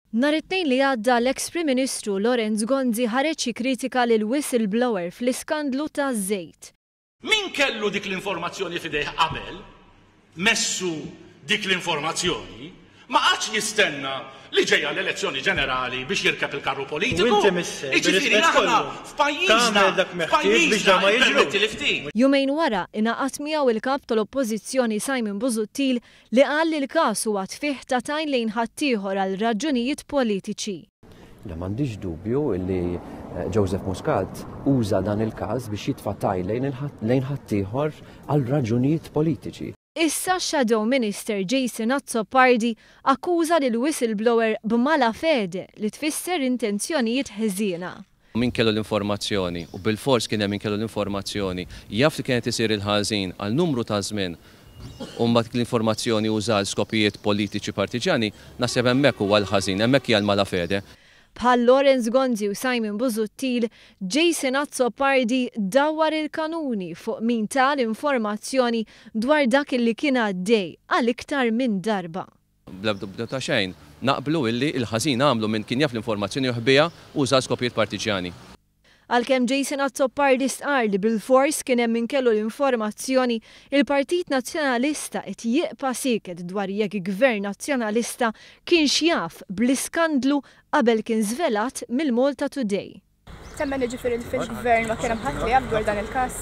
Nhar it-tnejn li għadda l-eks Prim Ministru Lorenz Gonzi ħareġ jikkritika lil whistleblower fl-iskandlu taż-żejt. Min kellu dik l-informazzjoni fidejh qabel, messu dik l-informazzjoni, ma għadx jistenna li ġejja l-elezzjoni ġenerali biex jirkeb il-karru politiku. Iġifieri aħna f'pajjiżna Jumejn wara ingħaqad miegħu il-kap tal-Oppożizzjoni Simon Busuttil li qal li l-każ huwa tfih ta' tajn lejn ħaddieħor għal raġunijiet politiċi. M'għandix dubju li Joseph Muscat uża dan il-każ biex jitfa' tajn lejn ħaddieħor għal raġunijiet politiċi. Issa Shadow Minister Jason Azzopardi akkuża lil whistleblower b'mala fede li tfisser intenzjonijiet ħżiena. Min kellu l-informazzjoni u bil-fors kien hemm min kellu l-informazzjoni jaf li kienet isir il-ħażin għal numru ta' żmien u mbagħad l-informazzjoni uża skopijiet politiċi partiġani naħseb hemmhekk huwa l-ħażin, hemmhekk hija l-mala fede. Bħal Lorenz Gonzi u Simon Busuttil, Jason Azzopardi dawwar il-kanuni fuq min tal-informazzjoni dwar dak li kien għaddej għal iktar minn darba. Bla dubju ta' xejn, naqblu illi il-ħażin għamlu minn kien jaf l-informazzjoni uħbija u uża skopijiet partiġani. Għalkemm Jason Azzopardi stqar li bil-fors kien hemm min kellu l-informazzjoni, il-Partit Nazzjonalista qed jieqpa' siket dwar jekk Gvern Nazzjonalista kienx jaf bl-iskandlu qabel kien żvelat mill-Malta Today. Semmen jiġifieri fil-Gvern ma kien hemm ħadd li jaf dwar dan il-każ.